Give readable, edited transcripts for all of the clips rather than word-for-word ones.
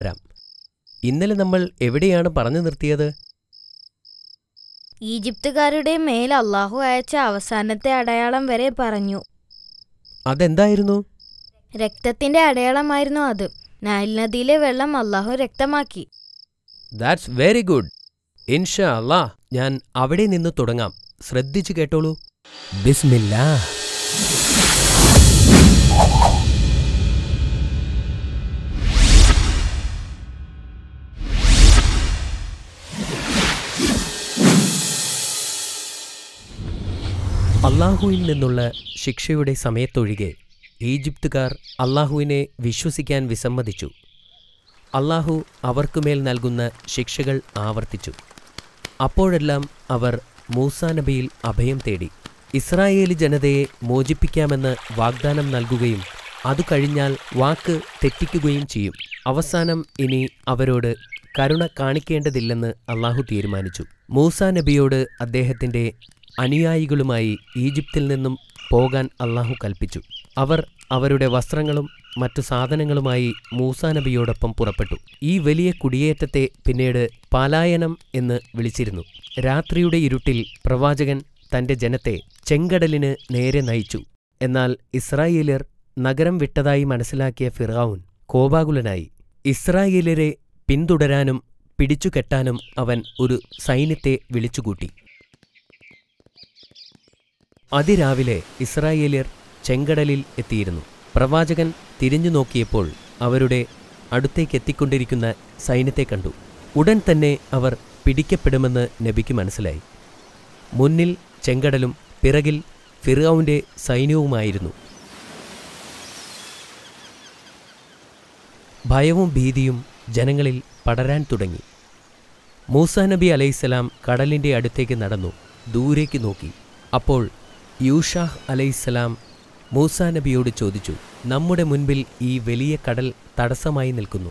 വരാം. ഇന്നലെ നമ്മൾ എവിടെയാണ് പറഞ്ഞു നിർത്തിയത്? ഈജിപ്തുകാരുടെ മേൽ അള്ളാഹു അയച്ച അവസാനത്തെ അടയാളം വരെ പറഞ്ഞു. അതെന്തായിരുന്നു? രക്തത്തിന്റെ അടയാളമായിരുന്നു അത്. നൈൽ നദിയിലെ വെള്ളം അള്ളാഹു രക്തമാക്കി. That's very good. ഇൻഷാ അല്ലാഹ് ഞാൻ അവിടെ നിന്ന് തുടങ്ങാം. ശ്രദ്ധിച്ചു കേട്ടോളൂ. ബിസ്മില്ലാ. അള്ളാഹുവിൽ നിന്നുള്ള ശിക്ഷയുടെ സമയത്തൊഴികെ ഈജിപ്തുകാർ അള്ളാഹുവിനെ വിശ്വസിക്കാൻ വിസമ്മതിച്ചു. അള്ളാഹു അവർക്കുമേൽ നൽകുന്ന ശിക്ഷകൾ ആവർത്തിച്ചു. അപ്പോഴെല്ലാം അവർ മൂസാ നബിയിൽ അഭയം തേടി. ഇസ്രായേലി ജനതയെ മോചിപ്പിക്കാമെന്ന് വാഗ്ദാനം നൽകുകയും അതു കഴിഞ്ഞാൽ വാക്ക് തെറ്റിക്കുകയും ചെയ്യും. അവസാനം ഇനി അവരോട് കരുണ കാണിക്കേണ്ടതില്ലെന്ന് അള്ളാഹു തീരുമാനിച്ചു. മൂസാ നബിയോട് അദ്ദേഹത്തിൻ്റെ അനുയായികളുമായി ഈജിപ്തിൽ നിന്നും പോകാൻ അള്ളാഹു കൽപ്പിച്ചു. അവർ അവരുടെ വസ്ത്രങ്ങളും മറ്റു സാധനങ്ങളുമായി മൂസാ നബിയോടൊപ്പം പുറപ്പെട്ടു. ഈ വലിയ കുടിയേറ്റത്തെ പിന്നീട് പലായനം എന്ന് വിളിച്ചിരുന്നു. രാത്രിയുടെ ഇരുട്ടിൽ പ്രവാചകൻ തന്റെ ജനത്തെ ചെങ്കടലിന് നേരെ നയിച്ചു. എന്നാൽ ഇസ്രായേലിയർ നഗരം വിട്ടതായി മനസ്സിലാക്കിയ ഫിർഔൻ കോപാകുലനായി. ഇസ്രായേലിയരെ പിന്തുടരാനും പിടിച്ചുകെട്ടാനും അവൻ ഒരു സൈന്യത്തെ വിളിച്ചുകൂട്ടി. അതിരാവിലെ ഇസ്രായേലിയർ ചെങ്കടലിൽ എത്തിയിരുന്നു. പ്രവാചകൻ തിരിഞ്ഞു നോക്കിയപ്പോൾ അവരുടെ അടുത്തേക്കെത്തിക്കൊണ്ടിരിക്കുന്ന സൈന്യത്തെ കണ്ടു. ഉടൻ തന്നെ അവർ പിടിക്കപ്പെടുമെന്ന് നബിക്ക് മനസ്സിലായി. മുന്നിൽ ചെങ്കടലും പിറകിൽ ഫിർഔന്റെ സൈന്യവുമായിരുന്നു. ഭയവും ഭീതിയും ജനങ്ങളിൽ പടരാൻ തുടങ്ങി. മൂസാ നബി അലൈഹിസ്സലാം കടലിൻ്റെ അടുത്തേക്ക് നടന്നു ദൂരേക്ക് നോക്കി. അപ്പോൾ യൂഷാഹ് അലൈഹിസ്സലാം മൂസാ നബിയോട് ചോദിച്ചു, നമ്മുടെ മുൻപിൽ ഈ വലിയ കടൽ തടസ്സമായി നിൽക്കുന്നു.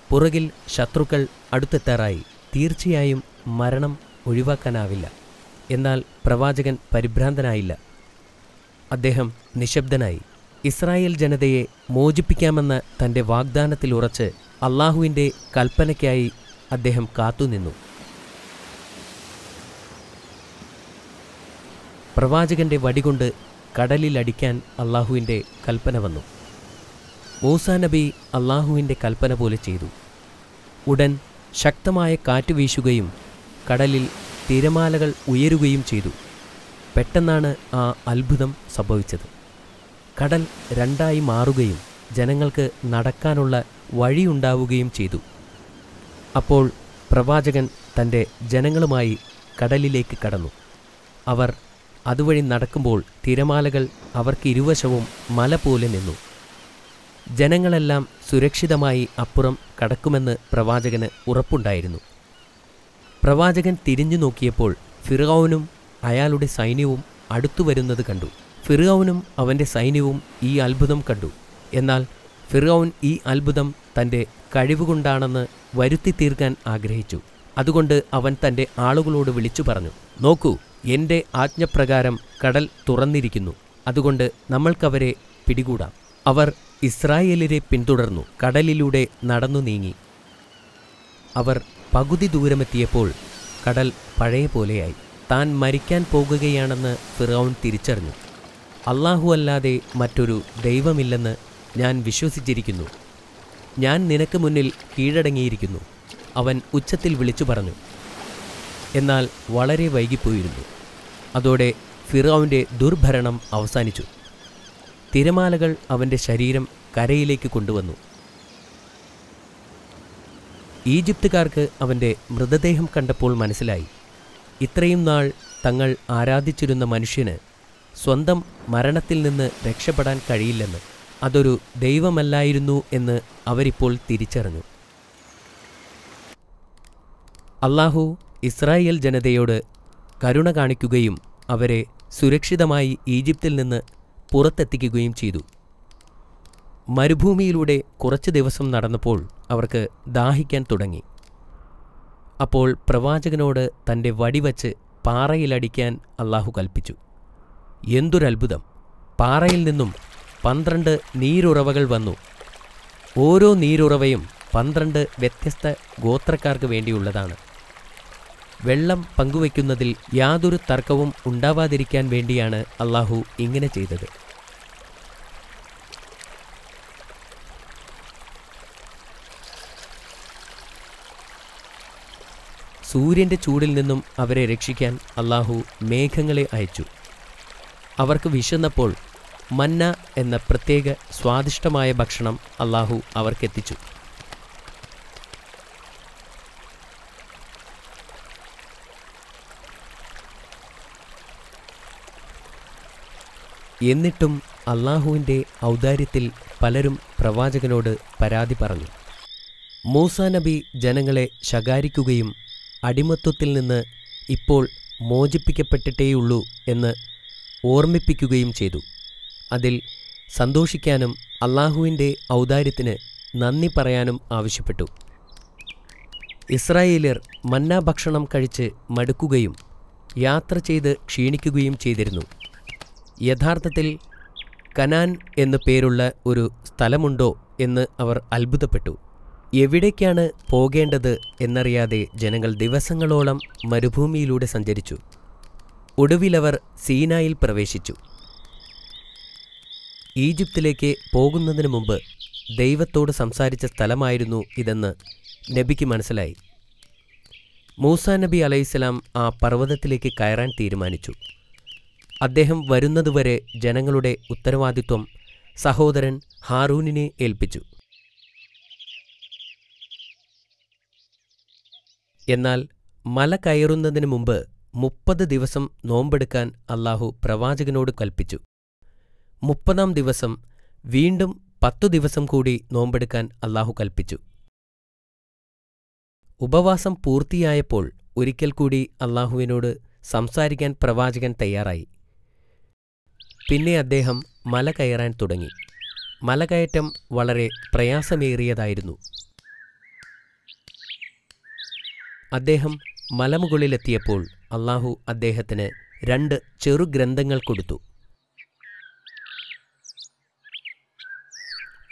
പുറകിൽ ശത്രുക്കൾ അടുത്തെത്താറായി. തീർച്ചയായും മരണം ഒഴിവാക്കാനാവില്ല. എന്നാൽ പ്രവാചകൻ പരിഭ്രാന്തനായില്ല. അദ്ദേഹം നിശബ്ദനായി. ഇസ്രായേൽ ജനതയെ മോചിപ്പിക്കാമെന്ന തൻ്റെ വാഗ്ദാനത്തിൽ ഉറച്ച് അള്ളാഹുവിൻ്റെ കൽപ്പനയ്ക്കായി അദ്ദേഹം കാത്തുനിന്നു. പ്രവാചകന്റെ വടികൊണ്ട് കടലിലടിക്കാൻ അള്ളാഹുവിൻ്റെ കൽപ്പന വന്നു. മൂസാ നബി അള്ളാഹുവിൻ്റെ കൽപ്പന പോലെ ചെയ്തു. ഉടൻ ശക്തമായ കാറ്റ് വീശുകയും കടലിൽ തിരമാലകൾ ഉയരുകയും ചെയ്തു. പെട്ടെന്നാണ് ആ അത്ഭുതം സംഭവിച്ചത്. കടൽ രണ്ടായി മാറുകയും ജനങ്ങൾക്ക് നടക്കാനുള്ള വഴിയുണ്ടാവുകയും ചെയ്തു. അപ്പോൾ പ്രവാചകൻ തൻ്റെ ജനങ്ങളുമായി കടലിലേക്ക് കടന്നു. അവർ അതുവഴി നടക്കുമ്പോൾ തിരമാലകൾ അവർക്ക് ഇരുവശവും മല പോലെ നിന്നു. ജനങ്ങളെല്ലാം സുരക്ഷിതമായി അപ്പുറം കടക്കുമെന്ന് പ്രവാചകന് ഉറപ്പുണ്ടായിരുന്നു. പ്രവാചകൻ തിരിഞ്ഞു നോക്കിയപ്പോൾ ഫിർഔനും അയാളുടെ സൈന്യവും അടുത്തുവരുന്നത് കണ്ടു. ഫിർഔനും അവൻ്റെ സൈന്യവും ഈ അത്ഭുതം കണ്ടു. എന്നാൽ ഫിർഔൻ ഈ അത്ഭുതം തൻ്റെ കഴിവുകൊണ്ടാണെന്ന് വരുത്തി തീർക്കാൻ ആഗ്രഹിച്ചു. അതുകൊണ്ട് അവൻ തൻ്റെ ആളുകളോട് വിളിച്ചു പറഞ്ഞു, നോക്കൂ, എൻ്റെ ആജ്ഞപ്രകാരം കടൽ തുറന്നിരിക്കുന്നു. അതുകൊണ്ട് നമ്മൾക്കവരെ പിടികൂടാം. അവർ ഇസ്രായേലിനെ പിന്തുടർന്നു കടലിലൂടെ നടന്നു നീങ്ങി. അവർ പകുതി ദൂരമെത്തിയപ്പോൾ കടൽ പഴയ പോലെയായി. താൻ മരിക്കാൻ പോകുകയാണെന്ന് ഫിർഔൻ തിരിച്ചറിഞ്ഞു. അല്ലാഹു അല്ലാതെ മറ്റൊരു ദൈവമില്ലെന്ന് ഞാൻ വിശ്വസിച്ചിരിക്കുന്നു. ഞാൻ നിനക്ക് മുന്നിൽ കീഴടങ്ങിയിരിക്കുന്നു. അവൻ ഉച്ചത്തിൽ വിളിച്ചു പറഞ്ഞു. എന്നാൽ വളരെ വൈകിപ്പോയിരുന്നു. അതോടെ ഫിർഔന്റെ ദുർഭരണം അവസാനിച്ചു. തിരമാലകൾ അവൻ്റെ ശരീരം കരയിലേക്ക് കൊണ്ടുവന്നു. ഈജിപ്തുകാർക്ക് അവൻ്റെ മൃതദേഹം കണ്ടപ്പോൾ മനസ്സിലായി, ഇത്രയും നാൾ തങ്ങൾ ആരാധിച്ചിരുന്ന മനുഷ്യന് സ്വന്തം മരണത്തിൽ നിന്ന് രക്ഷപ്പെടാൻ കഴിയില്ലെന്ന്. അതൊരു ദൈവമല്ലായിരുന്നു എന്ന് അവരിപ്പോൾ തിരിച്ചറിഞ്ഞു. അല്ലാഹു ഇസ്രായേൽ ജനതയോട് കരുണ കാണിക്കുകയും അവരെ സുരക്ഷിതമായി ഈജിപ്തിൽ നിന്ന് പുറത്തെത്തിക്കുകയും ചെയ്തു. മരുഭൂമിയിലൂടെ കുറച്ച് ദിവസം നടന്നപ്പോൾ അവർക്ക് ദാഹിക്കാൻ തുടങ്ങി. അപ്പോൾ പ്രവാചകനോട് തൻ്റെ വടിവച്ച് പാറയിലടിക്കാൻ അല്ലാഹു കൽപ്പിച്ചു. എന്തൊരത്ഭുതം! പാറയിൽ നിന്നും 12 നീരുറവകൾ വന്നു. ഓരോ നീരുറവയും 12 വ്യത്യസ്ത ഗോത്രക്കാർക്ക് വേണ്ടിയുള്ളതാണ്. വെള്ളം പങ്കുവയ്ക്കുന്നതിൽ യാതൊരു തർക്കവും ഉണ്ടാവാതിരിക്കാൻ വേണ്ടിയാണ് അള്ളാഹു ഇങ്ങനെ ചെയ്തത്. സൂര്യൻ്റെ ചൂടിൽ നിന്നും അവരെ രക്ഷിക്കാൻ അള്ളാഹു മേഘങ്ങളെ അയച്ചു. അവർക്ക് വിശന്നപ്പോൾ മന്ന എന്ന പ്രത്യേക സ്വാദിഷ്ടമായ ഭക്ഷണം അള്ളാഹു അവർക്കെത്തിച്ചു. എന്നിട്ടും അള്ളാഹുവിൻ്റെ ഔദാര്യത്തിൽ പലരും പ്രവാചകനോട് പരാതി പറഞ്ഞു. മൂസാ നബി ജനങ്ങളെ ശകാരിക്കുകയും അടിമത്വത്തിൽ നിന്ന് ഇപ്പോൾ മോചിപ്പിക്കപ്പെട്ടിട്ടേയുള്ളൂ എന്ന് ഓർമ്മിപ്പിക്കുകയും ചെയ്തു. അതിൽ സന്തോഷിക്കാനും അള്ളാഹുവിൻ്റെ ഔദാര്യത്തിന് നന്ദി പറയാനും ആവശ്യപ്പെട്ടു. ഇസ്രായേലിയർ മന്ന ഭക്ഷണം കഴിച്ച് മടുക്കുകയും യാത്ര ചെയ്ത് ക്ഷീണിക്കുകയും ചെയ്തിരുന്നു. യഥാർത്ഥത്തിൽ കനാൻ എന്നു പേരുള്ള ഒരു സ്ഥലമുണ്ടോ എന്ന് അവർ അത്ഭുതപ്പെട്ടു. എവിടേക്കാണ് പോകേണ്ടത് എന്നറിയാതെ ജനങ്ങൾ ദിവസങ്ങളോളം മരുഭൂമിയിലൂടെ സഞ്ചരിച്ചു. ഒടുവിലവർ സീനായിൽ പ്രവേശിച്ചു. ഈജിപ്തിലേക്ക് പോകുന്നതിന് മുമ്പ് ദൈവത്തോട് സംസാരിച്ച സ്ഥലമായിരുന്നു ഇതെന്ന് നബിക്ക് മനസ്സിലായി. മൂസാ നബി അലൈഹിസ്സലാം ആ പർവ്വതത്തിലേക്ക് കയറാൻ തീരുമാനിച്ചു. അദ്ദേഹം വരുന്നതുവരെ ജനങ്ങളുടെ ഉത്തരവാദിത്വം സഹോദരൻ ഹാറൂനിനെ ഏൽപ്പിച്ചു. എന്നാൽ മല കയറുന്നതിന് മുമ്പ് 30 ദിവസം നോമ്പെടുക്കാൻ അള്ളാഹു പ്രവാചകനോട് കൽപ്പിച്ചു. 30-ാം ദിവസം വീണ്ടും 10 ദിവസം കൂടി നോമ്പെടുക്കാൻ അള്ളാഹു കൽപ്പിച്ചു. ഉപവാസം പൂർത്തിയായപ്പോൾ ഒരിക്കൽ കൂടി അള്ളാഹുവിനോട് സംസാരിക്കാൻ പ്രവാചകൻ തയ്യാറായി. പിന്നെ അദ്ദേഹം മല കയറാൻ തുടങ്ങി. മലകയറ്റം വളരെ പ്രയാസമേറിയതായിരുന്നു. അദ്ദേഹം മലമുകളിലെത്തിയപ്പോൾ അള്ളാഹു അദ്ദേഹത്തിന് 2 ചെറുഗ്രന്ഥങ്ങൾ കൊടുത്തു.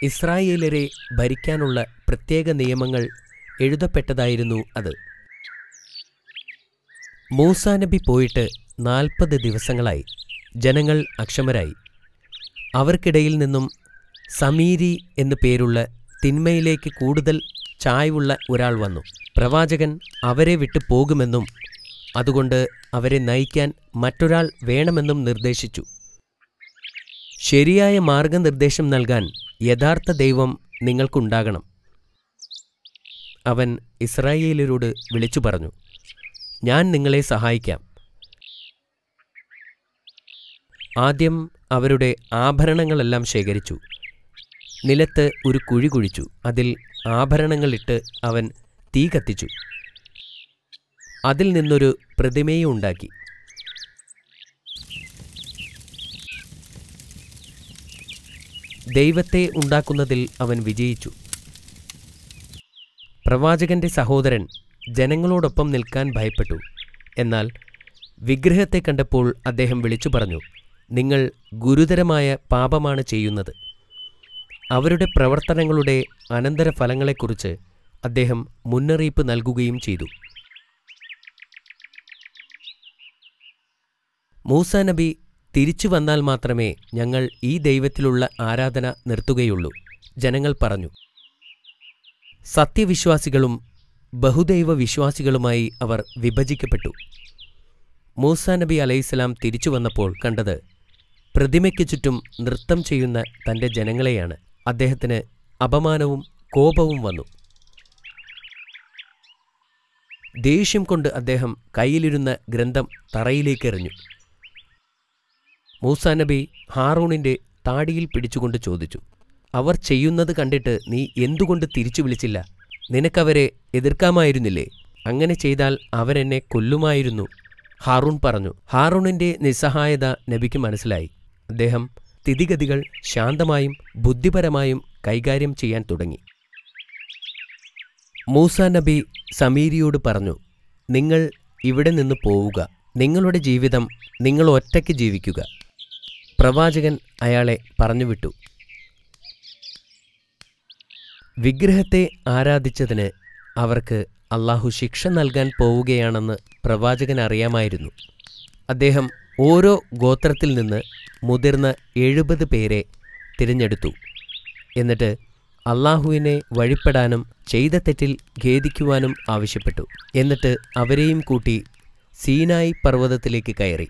ഇസ്രായേലരെ ഭരിക്കാനുള്ള പ്രത്യേക നിയമങ്ങൾ എഴുതപ്പെട്ടതായിരുന്നു അത്. മൂസാ നബി പോയിട്ട് 40 ദിവസങ്ങളായി. ജനങ്ങൾ അക്ഷമരായി. അവർക്കിടയിൽ നിന്നും സമീരി എന്നു പേരുള്ള തിന്മയിലേക്ക് കൂടുതൽ ചായ്വുള്ള ഒരാൾ വന്നു. പ്രവാചകൻ അവരെ വിട്ടു പോകുമെന്നും അതുകൊണ്ട് അവരെ നയിക്കാൻ മറ്റൊരാൾ വേണമെന്നും നിർദ്ദേശിച്ചു. ശരിയായ മാർഗനിർദ്ദേശം നൽകാൻ യഥാർത്ഥ ദൈവം നിങ്ങൾക്കുണ്ടാകണം. അവൻ ഇസ്രായേലരോട് വിളിച്ചു പറഞ്ഞു, ഞാൻ നിങ്ങളെ സഹായിക്കാം. ആദ്യം അവരുടെ ആഭരണങ്ങളെല്ലാം ശേഖരിച്ചു. നിലത്ത് ഒരു കുഴി കുഴിച്ചു. അതിൽ ആഭരണങ്ങളിട്ട് അവൻ തീ കത്തിച്ചു. അതിൽ നിന്നൊരു പ്രതിമയെ ഉണ്ടാക്കി. ദൈവത്തെ ഉണ്ടാക്കുന്നതിൽ അവൻ വിജയിച്ചു. പ്രവാചകന്റെ സഹോദരൻ ജനങ്ങളോടൊപ്പം നിൽക്കാൻ ഭയപ്പെട്ടു. എന്നാൽ വിഗ്രഹത്തെ കണ്ടപ്പോൾ അദ്ദേഹം വിളിച്ചു പറഞ്ഞു, നിങ്ങൾ ഗുരുതരമായ പാപമാണ് ചെയ്യുന്നത്. അവരുടെ പ്രവർത്തനങ്ങളുടെ അനന്തരഫലങ്ങളെക്കുറിച്ച് അദ്ദേഹം മുന്നറിയിപ്പ് നൽകുകയും ചെയ്തു. മൂസാ നബി തിരിച്ചു വന്നാൽ മാത്രമേ ഞങ്ങൾ ഈ ദൈവത്തിലുള്ള ആരാധന നിർത്തുകയുള്ളൂ. ജനങ്ങൾ പറഞ്ഞു. സത്യവിശ്വാസികളും ബഹുദൈവ വിശ്വാസികളുമായി അവർ വിഭജിക്കപ്പെട്ടു. മൂസാ നബി അലൈഹിസ്സലാം തിരിച്ചു വന്നപ്പോൾ കണ്ടത് പ്രതിമയ്ക്ക് ചുറ്റും നൃത്തം ചെയ്യുന്ന തൻ്റെ ജനങ്ങളെയാണ്. അദ്ദേഹത്തിന് അപമാനവും കോപവും വന്നു. ദേഷ്യം കൊണ്ട് അദ്ദേഹം കയ്യിലിരുന്ന ഗ്രന്ഥം തറയിലേക്കെറിഞ്ഞു. മൂസാ നബി ഹാറൂണിൻ്റെ താടിയിൽ പിടിച്ചുകൊണ്ട് ചോദിച്ചു, അവർ ചെയ്യുന്നത് കണ്ടിട്ട് നീ എന്തുകൊണ്ട് തിരിച്ചു വിളിച്ചില്ല? നിനക്കവരെ എതിർക്കാമായിരുന്നില്ലേ? അങ്ങനെ ചെയ്താൽ അവരെന്നെ കൊല്ലുമായിരുന്നു. ഹാറൂൺ പറഞ്ഞു. ഹാറൂണിൻ്റെ നിസ്സഹായത നബിക്ക് മനസ്സിലായി. അദ്ദേഹം സ്ഥിതിഗതികൾ ശാന്തമായും ബുദ്ധിപരമായും കൈകാര്യം ചെയ്യാൻ തുടങ്ങി. മൂസാ നബി സമീരിയോട് പറഞ്ഞു, നിങ്ങൾ ഇവിടെ നിന്ന് പോവുക. നിങ്ങളുടെ ജീവിതം നിങ്ങൾ ഒറ്റയ്ക്ക് ജീവിക്കുക. പ്രവാചകൻ അയാളെ പറഞ്ഞുവിട്ടു. വിഗ്രഹത്തെ ആരാധിച്ചതിന് അവർക്ക് അള്ളാഹു ശിക്ഷ നൽകാൻ പോവുകയാണെന്ന് പ്രവാചകൻ അറിയാമായിരുന്നു. അദ്ദേഹം ഓരോ ഗോത്രത്തിൽ നിന്ന് മുതിർന്ന 70 പേരെ തിരഞ്ഞെടുത്തു. എന്നിട്ട് അള്ളാഹുവിനെ വഴിപ്പെടാനും ചെയ്ത തെറ്റിൽ ഖേദിക്കുവാനും ആവശ്യപ്പെട്ടു. എന്നിട്ട് അവരെയും കൂട്ടി സീനായി പർവ്വതത്തിലേക്ക് കയറി.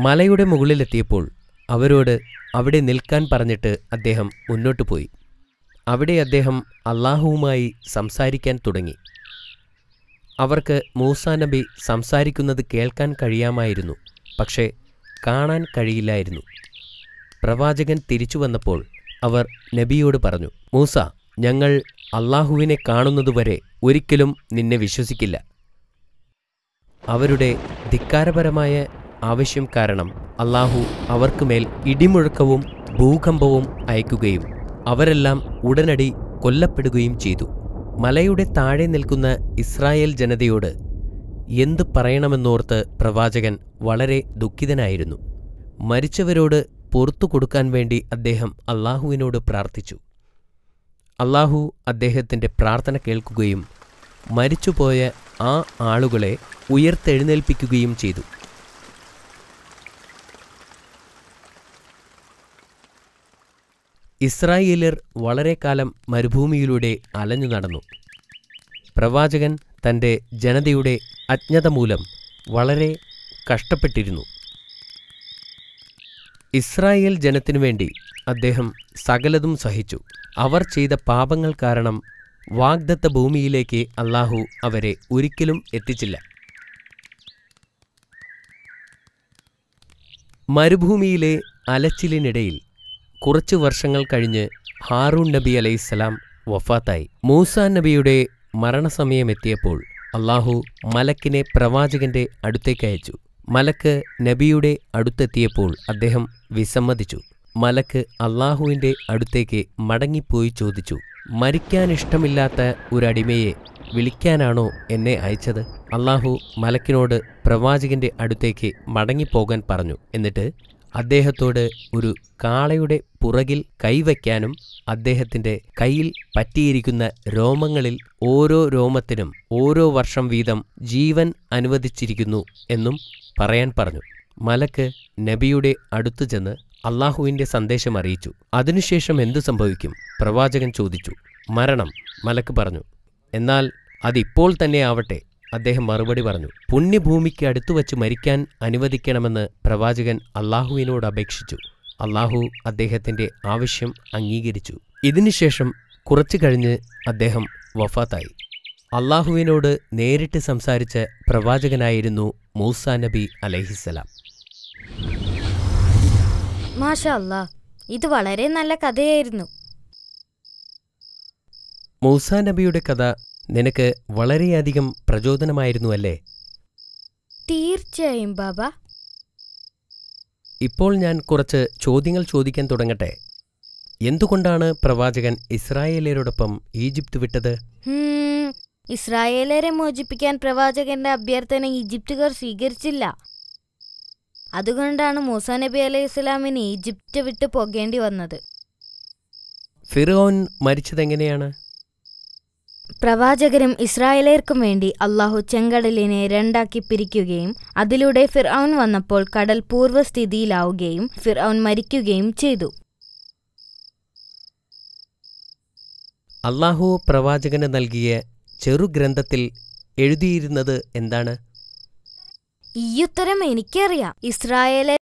മലയുടെ മുകളിലെത്തിയപ്പോൾ അവരോട് അവിടെ നിൽക്കാൻ പറഞ്ഞിട്ട് അദ്ദേഹം മുന്നോട്ടു പോയി. അവിടെ അദ്ദേഹം അള്ളാഹുവുമായി സംസാരിക്കാൻ തുടങ്ങി. അവർക്ക് മൂസാ നബി സംസാരിക്കുന്നത് കേൾക്കാൻ കഴിയാമായിരുന്നു, പക്ഷേ കാണാൻ കഴിയില്ലായിരുന്നു. പ്രവാചകൻ തിരിച്ചു വന്നപ്പോൾ അവർ നബിയോട് പറഞ്ഞു, മൂസ, ഞങ്ങൾ അള്ളാഹുവിനെ കാണുന്നതുവരെ ഒരിക്കലും നിന്നെ വിശ്വസിക്കില്ല. അവരുടെ ധിക്കാരപരമായ ആവശ്യം കാരണം അള്ളാഹു അവർക്കുമേൽ ഇടിമുഴക്കവും ഭൂകമ്പവും അയക്കുകയും അവരെല്ലാം ഉടനടി കൊല്ലപ്പെടുകയും ചെയ്തു. മലയുടെ താഴെ നിൽക്കുന്ന ഇസ്രായേൽ ജനതയോട് എന്തു പറയണമെന്നോർത്ത് പ്രവാചകൻ വളരെ ദുഃഖിതനായിരുന്നു. മരിച്ചവരോട് പുറത്തു കൊടുക്കാൻ വേണ്ടി അദ്ദേഹം അള്ളാഹുവിനോട് പ്രാർത്ഥിച്ചു. അള്ളാഹു അദ്ദേഹത്തിൻ്റെ പ്രാർത്ഥന കേൾക്കുകയും മരിച്ചുപോയ ആ ആളുകളെ ഉയർത്തെഴുന്നേൽപ്പിക്കുകയും ചെയ്തു. ഇസ്രായേല്യർ വളരെ കാലം മരുഭൂമിയിലൂടെ അലഞ്ഞു നടന്നു. പ്രവാചകൻ തൻ്റെ ജനതയുടെ അജ്ഞത മൂലം വളരെ കഷ്ടപ്പെട്ടിരുന്നു. ഇസ്രായേൽ ജനത്തിനു വേണ്ടി അദ്ദേഹം സകലതും സഹിച്ചു. അവർ ചെയ്ത പാപങ്ങൾ കാരണം വാഗ്ദത്ത ഭൂമിയിലേക്ക് അള്ളാഹു അവരെ ഒരിക്കലും എത്തിച്ചില്ല. മരുഭൂമിയിലെ അലച്ചിലിനിടയിൽ കുറച്ചു വർഷങ്ങൾ കഴിഞ്ഞ് ഹാറൂൺ നബി അലൈഹിസ്സലാം വഫാത്തായി. മൂസാ നബിയുടെ മരണസമയമെത്തിയപ്പോൾ അള്ളാഹു മലക്കിനെ പ്രവാചകന്റെ അടുത്തേക്ക് അയച്ചു. മലക്ക് നബിയുടെ അടുത്തെത്തിയപ്പോൾ അദ്ദേഹം വിസമ്മതിച്ചു. മലക്ക് അള്ളാഹുവിൻ്റെ അടുത്തേക്ക് മടങ്ങിപ്പോയി ചോദിച്ചു, മരിക്കാനിഷ്ടമില്ലാത്ത ഒരടിമയെ വിളിക്കാനാണോ എന്നെ അയച്ചത്? അള്ളാഹു മലക്കിനോട് പ്രവാചകന്റെ അടുത്തേക്ക് മടങ്ങിപ്പോകാൻ പറഞ്ഞു. എന്നിട്ട് അദ്ദേഹത്തോട് ഒരു കാളയുടെ പുറകിൽ കൈവയ്ക്കാനും അദ്ദേഹത്തിൻ്റെ കയ്യിൽ പറ്റിയിരിക്കുന്ന രോമങ്ങളിൽ ഓരോ രോമത്തിനും ഓരോ വർഷം വീതം ജീവൻ അനുവദിച്ചിരിക്കുന്നു എന്നും പറയാൻ പറഞ്ഞു. മലക്ക് നബിയുടെ അടുത്തു ചെന്ന് അള്ളാഹുവിൻ്റെ സന്ദേശം അറിയിച്ചു. അതിനുശേഷം എന്തു സംഭവിക്കും? പ്രവാചകൻ ചോദിച്ചു. മരണം, മലക്ക് പറഞ്ഞു. എന്നാൽ അതിപ്പോൾ തന്നെ ആവട്ടെ, അദ്ദേഹം മറുപടി പറഞ്ഞു. പുണ്യഭൂമിക്ക് അടുത്തുവച്ച് മരിക്കാൻ അനുവദിക്കണമെന്ന് പ്രവാചകൻ അള്ളാഹുവിനോട് അപേക്ഷിച്ചു. അള്ളാഹു അദ്ദേഹത്തിൻ്റെ ആവശ്യം അംഗീകരിച്ചു. ഇതിനുശേഷം കുറച്ചു കഴിഞ്ഞ് അദ്ദേഹം വഫാത്തായി. അള്ളാഹുവിനോട് നേരിട്ട് സംസാരിച്ച പ്രവാചകനായിരുന്നു മൂസാ നബി അലൈഹിസ്സലാം. മാഷാ അല്ലാ, ഇത് വളരെ നല്ല കഥയായിരുന്നു. മൂസാ നബിയുടെ കഥ നിനക്ക് വളരെയധികം പ്രചോദനമായിരുന്നു അല്ലേ? തീർച്ചയായും ബാബ. ഇപ്പോൾ ഞാൻ കുറച്ച് ചോദ്യങ്ങൾ ചോദിക്കാൻ തുടങ്ങട്ടെ. എന്തുകൊണ്ടാണ് പ്രവാചകൻ ഇസ്രായേലരോടൊപ്പം ഈജിപ്ത് വിട്ടത്? ഇസ്രായേലരെ മോചിപ്പിക്കാൻ പ്രവാചകന്റെ അഭ്യർത്ഥന ഈജിപ്തുകാർ സ്വീകരിച്ചില്ല. അതുകൊണ്ടാണ് മൂസാ നബി അലൈഹി സ്വലാമിന് ഈജിപ്റ്റ് വിട്ടു പോകേണ്ടി വന്നത്. ഫിർഔൻ മരിച്ചതെങ്ങനെയാണ്? പ്രവാചകരും ഇസ്രായേലർക്കും വേണ്ടി അള്ളാഹു ചെങ്കടലിനെ രണ്ടാക്കി പിരിക്കുകയും അതിലൂടെ ഫിർഔൻ വന്നപ്പോൾ കടൽ പൂർവ്വസ്ഥിതിയിലാവുകയും ഫിർഔൻ മരിക്കുകയും ചെയ്തു. അള്ളാഹു പ്രവാചകന് നൽകിയ ചെറുഗ്രന്ഥത്തിൽ എഴുതിയിരുന്നത് എന്താണ്? ഈ ഉത്തരം എനിക്കറിയാം. ഇസ്രായേലർ